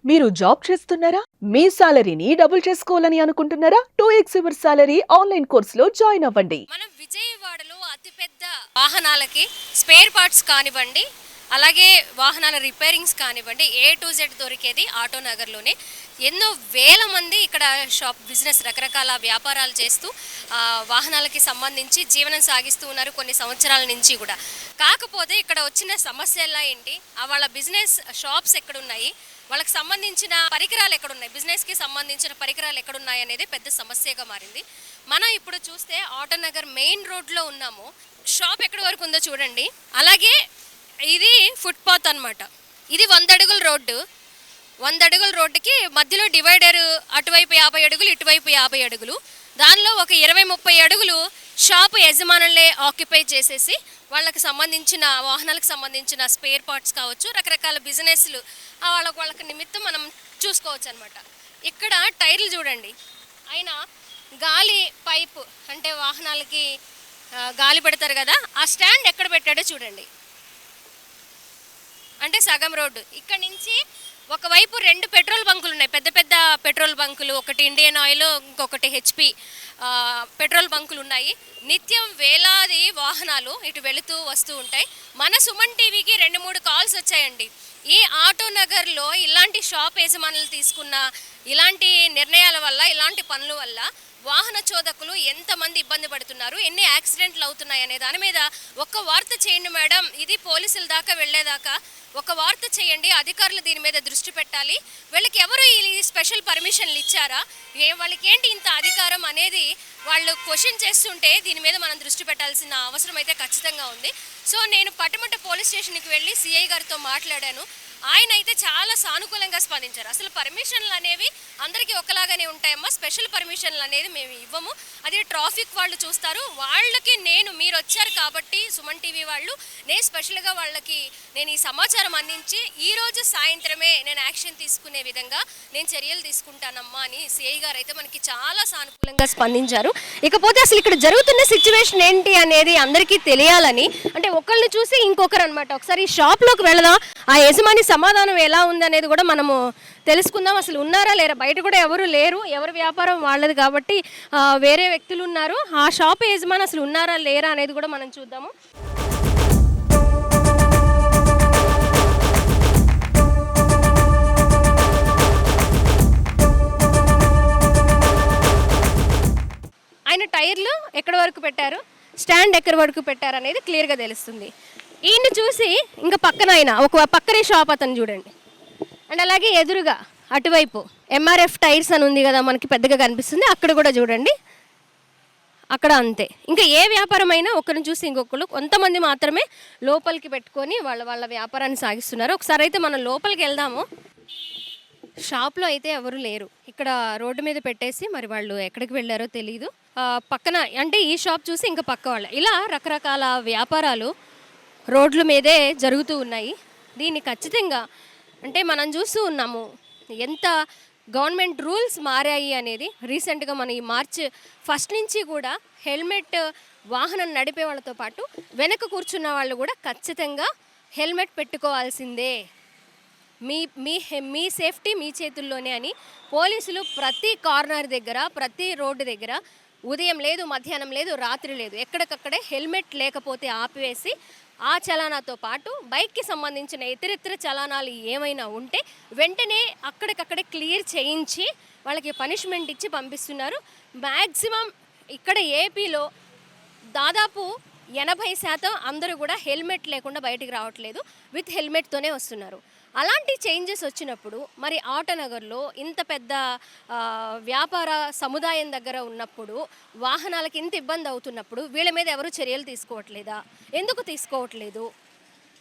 మీరు జాబ్ చేస్తున్నారా? మీ సాలరీని డబుల్ చేసుకోవాలని అనుకుంటున్నారా? 2x యువర్ సాలరీ ఆన్లైన్ కోర్సులో జాయిన్ అవ్వండి. మనం విజయవాడలో అతిపెద్ద వాహనాలకి స్పేర్ పార్ట్స్ కానివ్వండి, అలాగే వాహనాల రిపేరింగ్స్ కానివ్వండి, A to Z దొరికేది ఆటో నగర్లోనే. ఎన్నో వేల మంది ఇక్కడ షాప్ బిజినెస్ రకరకాల వ్యాపారాలు చేస్తూ వాహనాలకి సంబంధించి జీవనం సాగిస్తూ ఉన్నారు కొన్ని సంవత్సరాల నుంచి కూడా. కాకపోతే ఇక్కడ వచ్చిన సమస్యలా ఏంటి, వాళ్ళ బిజినెస్ షాప్స్ ఎక్కడున్నాయి, వాళ్ళకి సంబంధించిన పరికరాలు ఎక్కడున్నాయి, బిజినెస్కి సంబంధించిన పరికరాలు ఎక్కడున్నాయి అనేది పెద్ద సమస్యగా మారింది. మనం ఇప్పుడు చూస్తే ఆటో నగర్ మెయిన్ రోడ్లో ఉన్నాము. షాప్ ఎక్కడి వరకు ఉందో చూడండి. అలాగే ఇది ఫుట్పాత్ అనమాట. ఇది 100 అడుగుల రోడ్డు. 100 అడుగుల రోడ్డుకి మధ్యలో డివైడర్, అటువైపు 50 అడుగులు, ఇటువైపు 50 అడుగులు. దానిలో ఒక 20-30 అడుగులు షాపు యజమానులే ఆక్యుపై చేసేసి వాళ్ళకి సంబంధించిన వాహనాలకు సంబంధించిన స్పేర్ పార్ట్స్ కావచ్చు, రకరకాల బిజినెస్లు వాళ్ళకి నిమిత్తం మనం చూసుకోవచ్చు అనమాట. ఇక్కడ టైర్లు చూడండి. ఆయన గాలి పైపు అంటే వాహనాలకి గాలి పెడతారు కదా, ఆ స్టాండ్ ఎక్కడ పెట్టాడో చూడండి. అంటే సగం రోడ్డు ఇక్కడ నుంచి ఒకవైపు 2 పెట్రోల్ బంకులు ఉన్నాయి, పెద్ద పెద్ద పెట్రోల్ బంకులు. ఒకటి ఇండియన్ ఆయిల్, ఇంకొకటి HP పెట్రోల్ బంకులు ఉన్నాయి. నిత్యం వేలాది వాహనాలు ఇటు వెళుతూ వస్తూ ఉంటాయి. మన సుమన్ టీవీకి 2-3 కాల్స్ వచ్చాయండి. ఈ ఆటో నగర్లో ఇలాంటి షాప్ యజమానులు తీసుకున్న ఇలాంటి నిర్ణయాల వల్ల, ఇలాంటి పనుల వల్ల వాహన చోదకులు ఎంతమంది ఇబ్బంది పడుతున్నారు, ఎన్ని యాక్సిడెంట్లు అవుతున్నాయి అనే దాని మీద ఒక్క వార్త చేయండి మేడం. ఇది పోలీసుల దాకా వెళ్ళేదాకా ఒక వార్త చేయండి. అధికారులు దీని మీద దృష్టి పెట్టాలి. వీళ్ళకి ఎవరు ఈ స్పెషల్ పర్మిషన్లు ఇచ్చారా, వాళ్ళకి ఏంటి ఇంత అధికారం అనేది వాళ్ళు క్వశ్చన్ చేస్తుంటే దీని మీద మనం దృష్టి పెట్టాల్సిన అవసరం అయితే ఖచ్చితంగా ఉంది. సో నేను పట్టమట్ట పోలీస్ స్టేషన్కి వెళ్ళి CI గారితో మాట్లాడాను. ఆయన అయితే చాలా సానుకూలంగా స్పందించారు. అసలు పర్మిషన్లు అనేవి అందరికీ ఒకలాగానే ఉంటాయమ్మా, స్పెషల్ పర్మిషన్లు అనేది మేము ఇవ్వము, అది ట్రాఫిక్ వాళ్ళు చూస్తారు. వాళ్ళకి మీరు వచ్చారు కాబట్టి సుమన్ టీవీ వాళ్ళు, నేను స్పెషల్గా వాళ్ళకి నేను ఈ సమాచారం అందించి ఈరోజు సాయంత్రమే నేను యాక్షన్ తీసుకునే విధంగా నేను చర్యలు తీసుకుంటానమ్మా అని CI గారు అయితే మనకి చాలా సానుకూలంగా స్పందించారు. ఇకపోతే అసలు ఇక్కడ జరుగుతున్న సిచ్యువేషన్ ఏంటి అనేది అందరికీ తెలియాలని, అంటే ఒకళ్ళని చూసి ఇంకొకరు అనమాట. ఒకసారి ఈ షాప్లోకి వెళదాం, ఆ యజమాని సమాధానం ఎలా ఉందనేది కూడా మనము తెలుసుకుందాం. అసలు ఉన్నారా లేరా, బయట కూడా ఎవరు లేరు, ఎవరి వ్యాపారం వాళ్ళది కాబట్టి వేరే వ్యక్తులు ఉన్నారు. ఆ షాప్ యజమాని అసలు ఉన్నారా లేరా అనేది కూడా మనం చూద్దాము. ఆయన టైర్లు ఎక్కడి వరకు పెట్టారు, స్టాండ్ ఎక్కడి వరకు పెట్టారు అనేది క్లియర్గా తెలుస్తుంది. ఈయన్ని చూసి ఇంకా పక్కన ఆయన ఒక పక్కనే షాప్ అతను చూడండి. అండ్ అలాగే ఎదురుగా అటువైపు MRF టైర్స్ అని ఉంది కదా మనకి పెద్దగా కనిపిస్తుంది, అక్కడ కూడా చూడండి, అక్కడ అంతే. ఇంకా ఏ వ్యాపారం అయినా ఒకరిని చూసి ఇంకొకరు, కొంతమంది మాత్రమే లోపలికి పెట్టుకొని వాళ్ళ వ్యాపారాన్ని సాగిస్తున్నారు. ఒకసారి అయితే మనం లోపలికి వెళ్దాము. షాప్లో అయితే ఎవరు లేరు, ఇక్కడ రోడ్డు మీద పెట్టేసి మరి వాళ్ళు ఎక్కడికి వెళ్ళారో తెలియదు. పక్కన అంటే ఈ షాప్ చూసి ఇంకా పక్క వాళ్ళు, ఇలా రకరకాల వ్యాపారాలు రోడ్ల మీదే జరుగుతూ ఉన్నాయి. దీన్ని ఖచ్చితంగా అంటే మనం చూస్తూ ఉన్నాము ఎంత గవర్నమెంట్ రూల్స్ మారాయి అనేది. రీసెంట్గా మన ఈ March 1 నుంచి కూడా హెల్మెట్ వాహనం నడిపే వాళ్ళతో పాటు వెనక కూర్చున్న వాళ్ళు కూడా ఖచ్చితంగా హెల్మెట్ పెట్టుకోవాల్సిందే, మీ సేఫ్టీ మీ చేతుల్లోనే అని పోలీసులు ప్రతి కార్నర్ దగ్గర, ప్రతి రోడ్డు దగ్గర ఉదయం లేదు, మధ్యాహ్నం లేదు, రాత్రి లేదు, ఎక్కడికక్కడే హెల్మెట్ లేకపోతే ఆపివేసి ఆ చలానాతో పాటు బైక్కి సంబంధించిన ఇతరితర చలానాలు ఏమైనా ఉంటే వెంటనే అక్కడికక్కడే క్లియర్ చేయించి వాళ్ళకి పనిష్మెంట్ ఇచ్చి పంపిస్తున్నారు. మ్యాక్సిమం ఇక్కడ ఏపీలో దాదాపు 80% అందరూ కూడా హెల్మెట్ లేకుండా బయటికి రావట్లేదు, విత్ హెల్మెట్తోనే వస్తున్నారు. అలాంటి చేంజెస్ వచ్చినప్పుడు మరి ఆటోనగర్లో ఇంత పెద్ద వ్యాపార సముదాయం దగ్గర ఉన్నప్పుడు, వాహనాలకు ఇంత ఇబ్బంది అవుతున్నప్పుడు వీళ్ళ మీద ఎవరు చర్యలు తీసుకోవట్లేదా, ఎందుకు తీసుకోవట్లేదు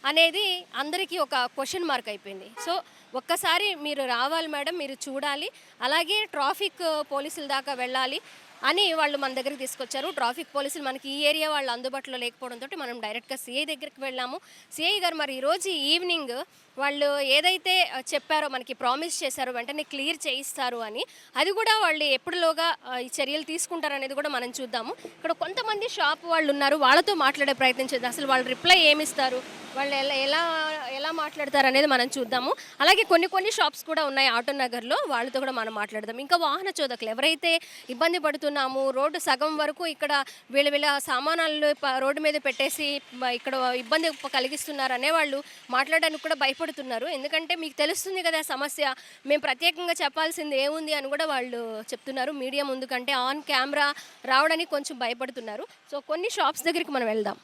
అనేది అందరికీ ఒక క్వశ్చన్ మార్క్ అయిపోయింది. సో ఒక్కసారి మీరు రావాలి మేడం, మీరు చూడాలి, అలాగే ట్రాఫిక్ పోలీసుల దాకా వెళ్ళాలి అని వాళ్ళు మన దగ్గరికి తీసుకొచ్చారు. ట్రాఫిక్ పోలీసులు మనకి ఈ ఏరియా వాళ్ళు అందుబాటులో లేకపోవడంతో మనం డైరెక్ట్గా CI దగ్గరికి వెళ్ళాము. CI గారు మరి ఈరోజు ఈవినింగ్ వాళ్ళు ఏదైతే చెప్పారో, మనకి ప్రామిస్ చేశారో వెంటనే క్లియర్ చేయిస్తారు అని, అది కూడా వాళ్ళు ఎప్పటిలోగా ఈ చర్యలు తీసుకుంటారనేది కూడా మనం చూద్దాము. ఇక్కడ కొంతమంది షాప్ వాళ్ళు ఉన్నారు, వాళ్ళతో మాట్లాడే ప్రయత్నం చేద్దాం. అసలు వాళ్ళు రిప్లై ఏమిస్తారు, వాళ్ళు ఎలా ఎలా మాట్లాడతారు అనేది మనం చూద్దాము. అలాగే కొన్ని షాప్స్ కూడా ఉన్నాయి ఆటో నగర్లో, వాళ్ళతో కూడా మనం మాట్లాడదాం. ఇంకా వాహన చోదకులు ఎవరైతే ఇబ్బంది పడుతున్నాము, రోడ్డు సగం వరకు ఇక్కడ వీళ్ళ సామానాలు రోడ్డు మీద పెట్టేసి ఇక్కడ ఇబ్బంది కలిగిస్తున్నారు అనే వాళ్ళు మాట్లాడడానికి కూడా భయపడుతున్నారు. ఎందుకంటే మీకు తెలుస్తుంది కదా సమస్య, మేము ప్రత్యేకంగా చెప్పాల్సింది ఏముంది అని కూడా వాళ్ళు చెప్తున్నారు. మీడియా ముందు కంటే ఆన్ కెమెరా రావడానికి కొంచెం భయపడుతున్నారు. సో కొన్ని షాప్స్ దగ్గరికి మనం వెళ్దాం.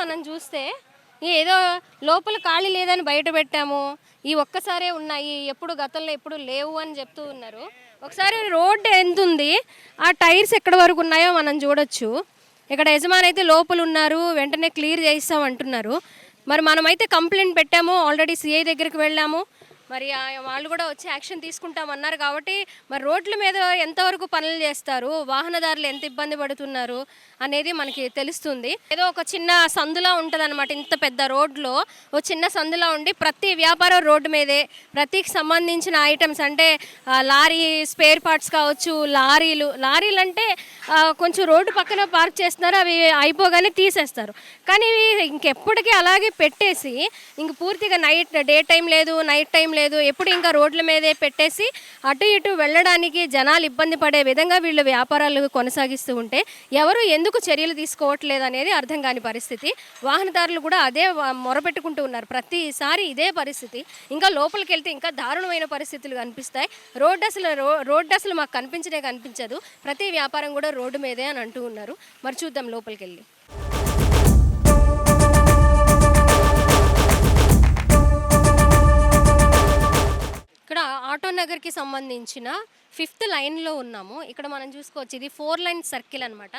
మనం చూస్తే ఏదో లోపల ఖాళీ లేదని బయట పెట్టాము, ఈ ఒక్కసారే ఉన్నాయి, ఎప్పుడు గతంలో ఎప్పుడు లేవు అని చెప్తూ ఉన్నారు. ఒకసారి రోడ్డు ఎంత ఉంది, ఆ టైర్స్ ఎక్కడి వరకు ఉన్నాయో మనం చూడొచ్చు. ఇక్కడ యజమాని అయితే లోపల ఉన్నారు, వెంటనే క్లియర్ చేయిస్తాం అంటున్నారు. మరి మనమైతే కంప్లైంట్ పెట్టాము, ఆల్రెడీ సిఐ దగ్గరికి వెళ్ళాము. మరి వాళ్ళు కూడా వచ్చి యాక్షన్ తీసుకుంటామన్నారు. కాబట్టి మరి రోడ్ల మీద ఎంతవరకు పనులు చేస్తారు, వాహనదారులు ఎంత ఇబ్బంది పడుతున్నారు అనేది మనకి తెలుస్తుంది. ఏదో ఒక చిన్న సందులా ఉంటుంది అనమాట. ఇంత పెద్ద రోడ్లో ఒక చిన్న సందులా ఉండి ప్రతి వ్యాపారం రోడ్డు మీదే, ప్రతికి సంబంధించిన ఐటమ్స్ అంటే లారీ స్పేర్ పార్ట్స్ కావచ్చు, లారీలు అంటే కొంచెం రోడ్డు పక్కన పార్క్ చేస్తున్నారు, అవి అయిపోగానే తీసేస్తారు. కానీ ఇంకెప్పటికీ అలాగే పెట్టేసి ఇంక పూర్తిగా డే టైం లేదు, నైట్ టైం లేదు, ఎప్పుడు ఇంకా రోడ్ల మీదే పెట్టేసి అటు ఇటు వెళ్ళడానికి జనాలు ఇబ్బంది పడే విధంగా వీళ్ళు వ్యాపారాలు కొనసాగిస్తూ ఉంటే ఎవరు ఎందుకు చర్యలు తీసుకోవట్లేదు అనేది అర్థం కాని పరిస్థితి. వాహనదారులు కూడా అదే మొరపెట్టుకుంటూ ఉన్నారు. ప్రతిసారి ఇదే పరిస్థితి. ఇంకా లోపలికి వెళ్తే ఇంకా దారుణమైన పరిస్థితులు కనిపిస్తాయి. రోడ్డు అసలు మాకు కనిపించదు. ప్రతి వ్యాపారం కూడా రోడ్డు మీదే అని అంటూ ఉన్నారు. మరి చూద్దాం లోపలికి వెళ్ళి. ఇక్కడ ఆటో నగర్కి సంబంధించిన 5th లైన్లో ఉన్నాము. ఇక్కడ మనం చూసుకోవచ్చు, ఇది 4 లైన్ సర్కిల్ అనమాట.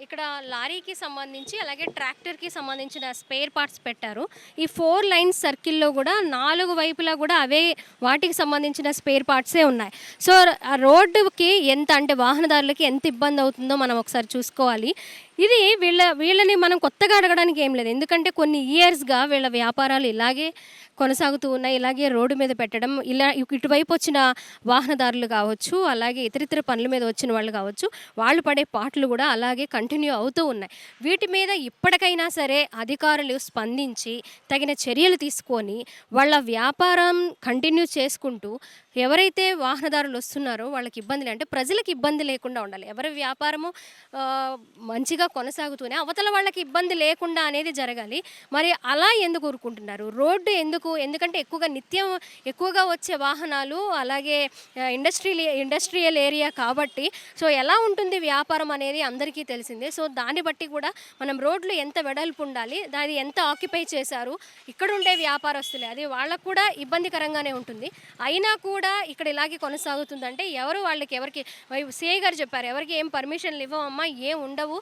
ఇక్కడ లారీకి సంబంధించి అలాగే ట్రాక్టర్కి సంబంధించిన స్పేర్ పార్ట్స్ పెట్టారు. ఈ 4 లైన్ సర్కిల్లో కూడా 4 వైపులా కూడా అవే వాటికి సంబంధించిన స్పేర్ పార్ట్సే ఉన్నాయి. సో ఆ రోడ్డుకి ఎంత అంటే వాహనదారులకి ఎంత ఇబ్బంది అవుతుందో మనం ఒకసారి చూసుకోవాలి. ఇది వీళ్ళని మనం కొత్తగా అడగడానికి ఏం లేదు. ఎందుకంటే కొన్ని ఇయర్స్గా వీళ్ళ వ్యాపారాలు ఇలాగే కొనసాగుతూ ఉన్నాయి. ఇలాగే రోడ్డు మీద పెట్టడం, ఇటువైపు వచ్చిన వాహనదారులు కావచ్చు, అలాగే ఇతరితర పనుల మీద వచ్చిన వాళ్ళు కావచ్చు, వాళ్ళు పడే పాటలు కూడా అలాగే కంటిన్యూ అవుతూ ఉన్నాయి. వీటి మీద ఇప్పటికైనా సరే అధికారులు స్పందించి తగిన చర్యలు తీసుకొని వాళ్ళ వ్యాపారం కంటిన్యూ చేసుకుంటూ ఎవరైతే వాహనదారులు వస్తున్నారో వాళ్ళకి ఇబ్బంది అంటే ప్రజలకు ఇబ్బంది లేకుండా ఉండాలి. ఎవరి వ్యాపారము మంచిగా కొనసాగుతూనే అవతల వాళ్ళకి ఇబ్బంది లేకుండా అనేది జరగాలి. మరి అలా ఎందుకు ఊరుకుంటున్నారు? రోడ్డు ఎందుకంటే నిత్యం ఎక్కువగా వచ్చే వాహనాలు, అలాగే ఇండస్ట్రియల్ ఏరియా కాబట్టి సో ఎలా ఉంటుంది వ్యాపారం అనేది అందరికీ తెలిసిందే. సో దాన్ని బట్టి కూడా మనం రోడ్లు ఎంత వెడల్పు ఉండాలి, దాన్ని ఎంత ఆక్యుపై చేశారు, ఇక్కడ ఉండే వ్యాపారస్తులే, అది వాళ్ళకు కూడా ఇబ్బందికరంగానే ఉంటుంది. అయినా కూడా ఇక్కడ ఇలాగే కొనసాగుతుందంటే ఎవరికి సిఐ గారు చెప్పారు, ఎవరికి ఏం పర్మిషన్లు ఇవ్వమమ్మా, ఏం ఉండవు,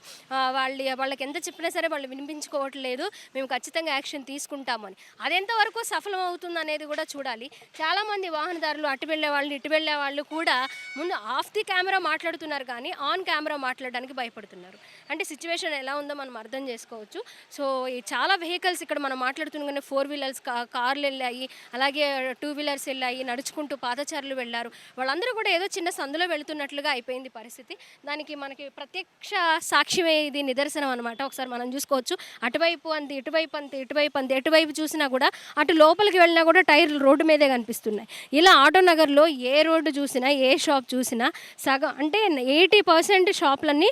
వాళ్ళకి ఎంత చెప్పినా సరే వాళ్ళు వినిపించుకోవట్లేదు, మేము ఖచ్చితంగా యాక్షన్ తీసుకుంటామని. అదెంతవరకు సఫలం అవుతుంది అనేది కూడా చూడాలి. చాలామంది వాహనదారులు అటు వెళ్ళే వాళ్ళు ఇటు వెళ్ళే వాళ్ళు కూడా ముందు ఆఫ్ ది కెమెరా మాట్లాడుతున్నారు, కానీ ఆన్ కెమెరా మాట్లాడడానికి భయపడుతున్నారు. అంటే సిచ్యువేషన్ ఎలా ఉందో మనం అర్థం చేసుకోవచ్చు. సో చాలా వెహికల్స్ ఇక్కడ మనం మాట్లాడుతున్నాం, 4 వీలర్స్ కార్లు వెళ్ళాయి, అలాగే 2 వీలర్స్ వెళ్ళాయి, నడుచుకుంటూ పాదచారులు వెళ్ళారు. వాళ్ళందరూ కూడా ఏదో చిన్న సందులో వెళుతున్నట్లుగా అయిపోయింది పరిస్థితి. దానికి మనకి ప్రత్యక్ష సాక్ష్యమే ఇది నిదర్శనం అనమాట. ఒకసారి మనం చూసుకోవచ్చు, అటువైపు అంతే ఇటువైపు అంతే ఎటువైపు చూసినా కూడా అటు లోపలికి వెళ్ళినా కూడా టైర్లు రోడ్డు మీదే కనిపిస్తున్నాయి. ఇలా ఆటో నగర్లో ఏ రోడ్డు చూసినా, ఏ షాప్ చూసినా సగం అంటే 80% షాపులన్నీ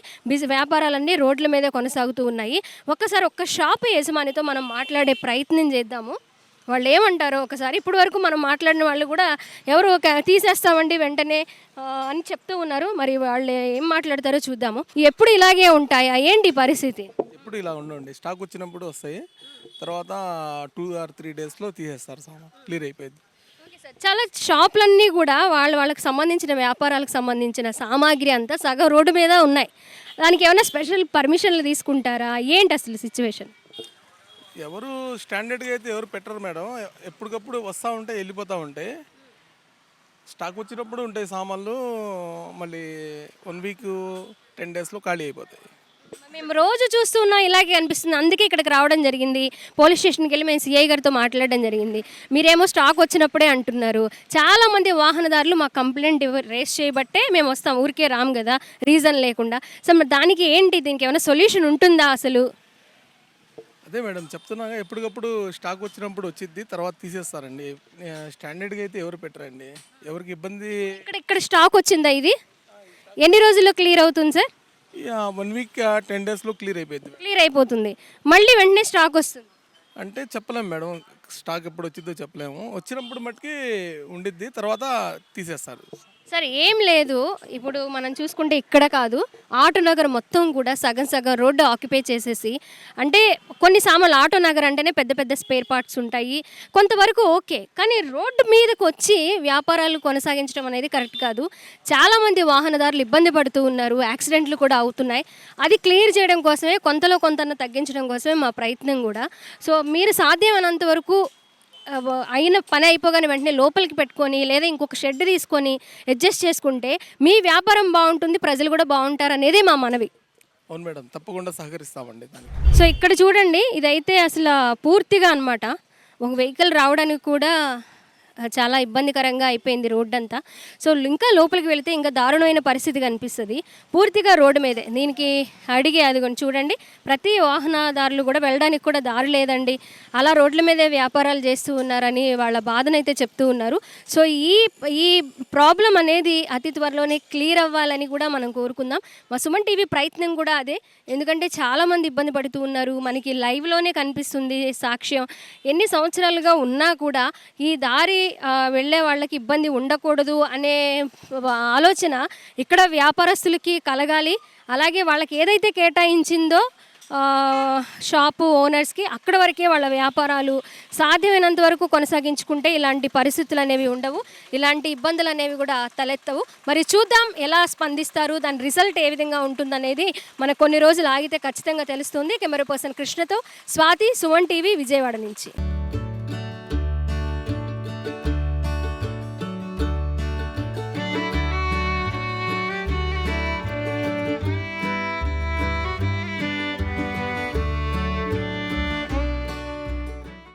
వ్యాపారాలన్నీ రోడ్ల మీదే కొనసాగుతూ ఉన్నాయి. ఒక్క షాప్ యజమానితో మనం మాట్లాడే ప్రయత్నం చేద్దాము. వాళ్ళు ఏమంటారో ఒకసారి. ఇప్పుడు వరకు మనం మాట్లాడిన వాళ్ళు కూడా ఎవరు తీసేస్తామండి వెంటనే అని చెప్తూ ఉన్నారు. మరి వాళ్ళు ఏం మాట్లాడతారో చూద్దాము. ఎప్పుడు ఇలాగే ఉంటాయా, ఏంటి పరిస్థితి? ఎప్పుడు ఇలా ఉండండి, స్టాక్ వచ్చినప్పుడు వస్తాయి, తర్వాత 2 or 3 డేస్లో తీసేస్తారు, సామాన్ క్లియర్ అయిపోయింది. చాలా షాపులన్నీ కూడా వాళ్ళకి సంబంధించిన వ్యాపారాలకు సంబంధించిన సామాగ్రి అంతా సగం రోడ్డు మీద ఉన్నాయి. దానికి ఏమైనా స్పెషల్ పర్మిషన్లు తీసుకుంటారా, ఏంటి అసలు సిచ్యువేషన్? ఎవరు స్టాండర్డ్గా అయితే ఎవరు పెట్టరు మేడం. ఎప్పటికప్పుడు వస్తూ ఉంటాయి, వెళ్ళిపోతూ ఉంటాయి. స్టాక్ వచ్చినప్పుడు ఉంటాయి సామాన్లు, మళ్ళీ 1 వీక్ 10 డేస్లో ఖాళీ అయిపోతాయి. మేము రోజు చూస్తూ ఉన్నాం, ఇలాగే అనిపిస్తుంది. అందుకే ఇక్కడికి రావడం జరిగింది. పోలీస్ స్టేషన్కి వెళ్ళి మేము సిఐ గారితో మాట్లాడడం జరిగింది. మీరేమో స్టాక్ వచ్చినప్పుడే అంటున్నారు. చాలామంది వాహనదారులు మా కంప్లైంట్ రేస్ చేయబట్టే మేము వస్తాం, ఊరికే రాము కదా రీజన్ లేకుండా. సో మరి దానికి ఏంటి, దీనికి ఏమైనా సొల్యూషన్ ఉంటుందా అసలు? అదే మేడం చెప్తున్నాగా, ఎప్పటికప్పుడు స్టాక్ వచ్చినప్పుడు వచ్చిద్ది, తర్వాత తీసేస్తారండి. స్టాండర్డ్గా అయితే ఎవరు పెట్టరండి, ఎవరికి ఇబ్బంది. ఇక్కడ స్టాక్ వచ్చిందా? ఇది ఎన్ని రోజుల్లో క్లియర్ అవుతుంది సార్? 1 వీక్ 10 డేస్లో క్లియర్ అయిపోయింది. క్లియర్ అయిపోతుంది, మళ్ళీ వెంటనే స్టాక్ వస్తుంది. అంటే చెప్పలేము మేడం, స్టాక్ ఎప్పుడు వచ్చిందో చెప్పలేము. వచ్చినప్పుడు మట్టుకి ఉండిద్ది, తర్వాత తీసేస్తారు. సరే, ఏం లేదు. ఇప్పుడు మనం చూసుకుంటే ఇక్కడ కాదు, ఆటో నగర్ మొత్తం కూడా సగం సగం రోడ్డు ఆక్యుపై చేసేసి, అంటే కొన్ని సామాన్లు, ఆటో నగర్ అంటేనే పెద్ద పెద్ద స్పేర్ పార్ట్స్ ఉంటాయి, కొంతవరకు ఓకే. కానీ రోడ్డు మీదకి వచ్చి వ్యాపారాలు కొనసాగించడం అనేది కరెక్ట్ కాదు. చాలామంది వాహనదారులు ఇబ్బంది పడుతూ ఉన్నారు, యాక్సిడెంట్లు కూడా అవుతున్నాయి. అది క్లియర్ చేయడం కోసమే, కొంతలో కొంత తగ్గించడం కోసమే మా ప్రయత్నం కూడా. సో మీరు సాధ్యమైనంత వరకు అయిన పని అయిపోగానే వెంటనే లోపలికి పెట్టుకొని, లేదా ఇంకొక షెడ్ తీసుకొని అడ్జస్ట్ చేసుకుంటే మీ వ్యాపారం బాగుంటుంది, ప్రజలు కూడా బాగుంటారు అనేది మా మనవి. అవును మేడం, తప్పకుండా సహకరిస్తామండి దానికి. సో ఇక్కడ చూడండి, ఇదైతే అసలు పూర్తిగా అన్నమాట, ఒక వెహికల్ రావడానికి కూడా చాలా ఇబ్బందికరంగా అయిపోయింది రోడ్డు అంతా. సో ఇంకా లోపలికి వెళితే ఇంకా దారుణమైన పరిస్థితి కనిపిస్తుంది, పూర్తిగా రోడ్డు మీదే. దీనికి అడిగి అదిగోండి చూడండి, ప్రతి వాహనదారులు కూడా వెళ్ళడానికి కూడా దారి లేదండి, అలా రోడ్ల మీదే వ్యాపారాలు చేస్తూ ఉన్నారని వాళ్ళ బాధనైతే చెప్తూ ఉన్నారు. సో ఈ ప్రాబ్లం అనేది అతి త్వరలోనే క్లియర్ అవ్వాలని కూడా మనం కోరుకుందాం. మా సుమన్ టీవీ ప్రయత్నం కూడా అదే, ఎందుకంటే చాలామంది ఇబ్బంది పడుతూ ఉన్నారు, మనకి లైవ్లోనే కనిపిస్తుంది సాక్ష్యం. ఎన్ని సంవత్సరాలుగా ఉన్నా కూడా ఈ దారి వెళ్ళే వాళ్ళకి ఇబ్బంది ఉండకూడదు అనే ఆలోచన ఇక్కడ వ్యాపారస్తులకి కలగాలి. అలాగే వాళ్ళకి ఏదైతే కేటాయించిందో షాపు ఓనర్స్కి, అక్కడ వరకే వాళ్ళ వ్యాపారాలు సాధ్యమైనంత వరకు కొనసాగించుకుంటే ఇలాంటి పరిస్థితులు అనేవి ఉండవు, ఇలాంటి ఇబ్బందులు అనేవి కూడా తలెత్తవు. మరి చూద్దాం ఎలా స్పందిస్తారు, దాని రిజల్ట్ ఏ విధంగా ఉంటుందనేది మనకు కొన్ని రోజులు ఆగితే ఖచ్చితంగా తెలుస్తుంది. కెమెరా పర్సన్ కృష్ణతో స్వాతి, సుమన్ టీవీ, విజయవాడ నుంచి.